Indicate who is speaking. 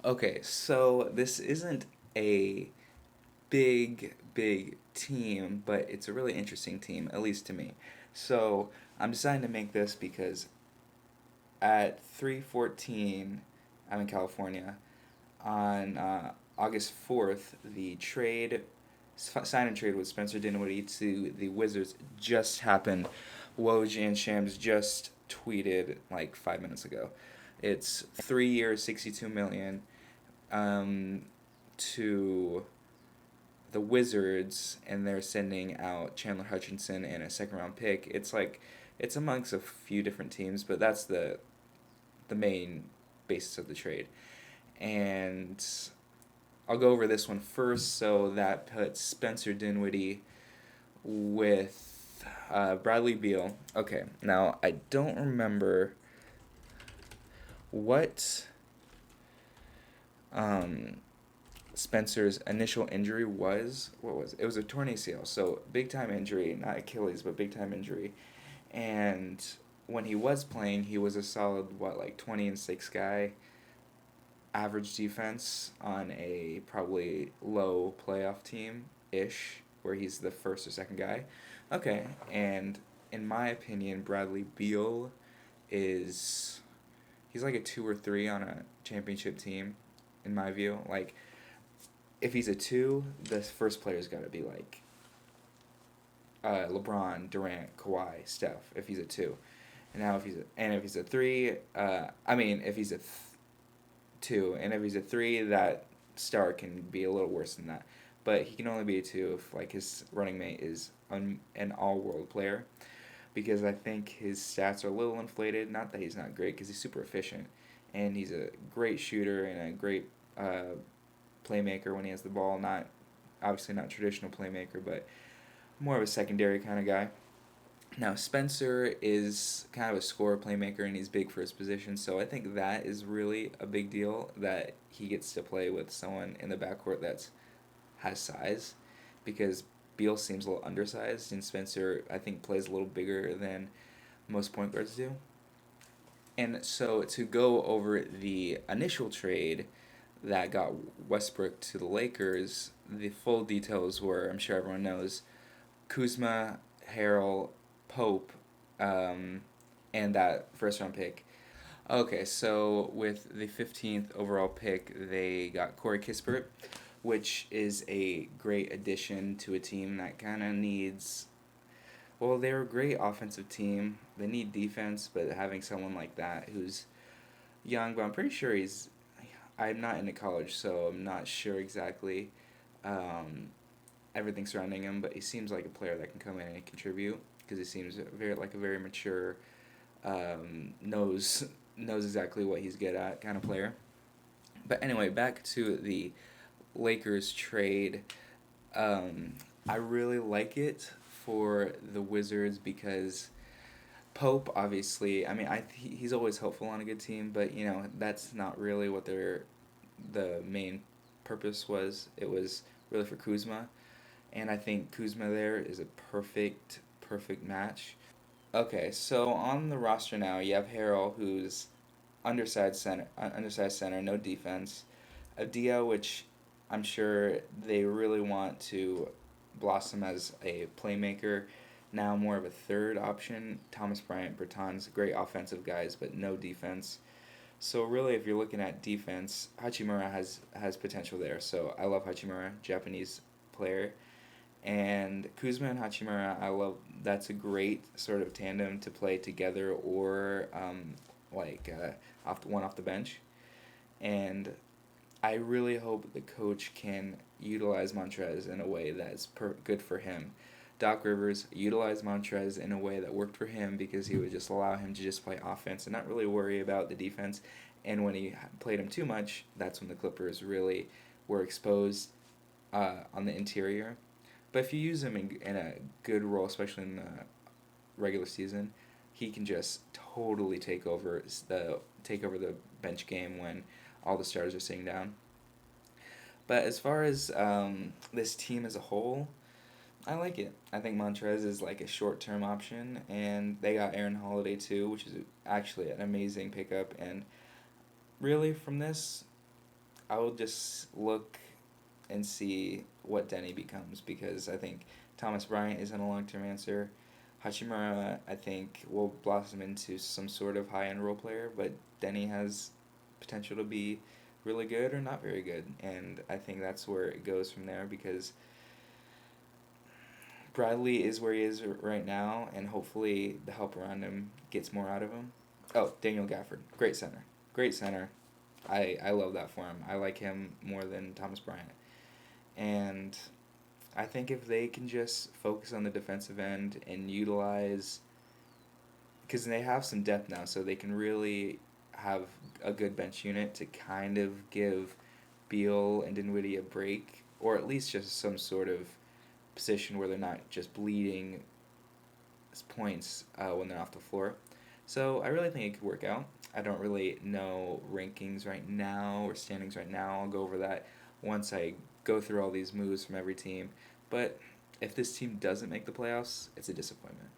Speaker 1: Okay, so this isn't a big team, but it's a really interesting team, at least to me. So I'm deciding to make this because at 3:14, I'm in California. On August 4th, the sign and trade with Spencer Dinwiddie to the Wizards just happened. Woj and Shams just tweeted like 5 minutes ago. It's 3 years, 62 million, um, to the Wizards, and they're sending out Chandler Hutchinson and a second round pick. It's amongst a few different teams, but that's the main basis of the trade. And I'll go over this one first. So that puts Spencer Dinwiddie with Bradley Beal. Okay, now I don't remember what um, Spencer's initial injury was. What was it? It was a torn ACL, so big time injury, not Achilles, but big time injury. And when he was playing, he was a solid like 20-6 guy, average defense on a probably low playoff team ish, where he's the first or second guy. Okay, and in my opinion, Bradley Beal is he's like a 2 or 3 on a championship team, in my view. Like if he's a 2, the first player's got to be like LeBron, Durant, Kawhi, Steph. If he's a 2, and now if he's a 3, I mean if he's a 2, and if he's a 3, that star can be a little worse than that. But he can only be a 2 if like his running mate is an all-world player, because I think his stats are a little inflated. Not that he's not great, because he's super efficient, and he's a great shooter and a great playmaker when he has the ball. Not obviously not traditional playmaker, but more of a secondary kind of guy. Now Spencer is kind of a scorer playmaker, and he's big for his position, so I think that is really a big deal that he gets to play with someone in the backcourt that has size, because Beal seems a little undersized, and Spencer I think plays a little bigger than most point guards do. And so to go over the initial trade that got Westbrook to the Lakers, the full details were, I'm sure everyone knows, Kuzma, Harrell, Pope, um, and that first round pick. Okay, so with the 15th overall pick, they got Corey Kispert, which is a great addition to a team that kind of needs. Well, they're a great offensive team. They need defense, but having someone like that who's young, but I'm pretty sure he's. I'm not into college, so I'm not sure exactly um, everything surrounding him, but he seems like a player that can come in and contribute, because he seems a very mature, knows exactly what he's good at kind of player. But anyway, back to the Lakers trade. Um, I really like it for the Wizards because Pope, obviously, I mean, he's always helpful on a good team, but that's not really what the main purpose was. It was really for Kuzma, and I think Kuzma there is a perfect match. Okay, so on the roster now, you have Harrell, who's undersized center, no defense. Adia, which I'm sure they really want to blossom as a playmaker. Now more of a third option. Thomas Bryant, Bertans, great offensive guys, but no defense. So really, if you're looking at defense, Hachimura has potential there. So I love Hachimura, Japanese player, and Kuzma and Hachimura. I love that's a great sort of tandem to play together, or off the bench. And I really hope the coach can utilize Montrez in a way that's good for him. Doc Rivers utilized Montrez in a way that worked for him, because he would just allow him to just play offense and not really worry about the defense. And when he played him too much, that's when the Clippers really were exposed on the interior. But if you use him in a good role, especially in the regular season, he can just totally take over the bench game when all the stars are sitting down. But as far as this team as a whole, I like it. I think Montrez is like a short term option, and they got Aaron Holiday too, which is actually an amazing pickup. And really, from this, I will just look and see what Denny becomes, because I think Thomas Bryant isn't a long term answer. Hachimura, I think, will blossom into some sort of high end role player, but Denny has potential to be really good or not very good, and I think that's where it goes from there, because Bradley is where he is right now, and hopefully the help around him gets more out of him. Oh, Daniel Gafford, great center, great center. I love that for him. I like him more than Thomas Bryant, and I think if they can just focus on the defensive end and utilize, because they have some depth now, so they can really have a good bench unit to kind of give Beal and Dinwiddie a break, or at least just some sort of position where they're not just bleeding points when they're off the floor. So I really think it could work out. I don't really know rankings right now or standings right now. I'll go over that once I go through all these moves from every team. But if this team doesn't make the playoffs, it's a disappointment.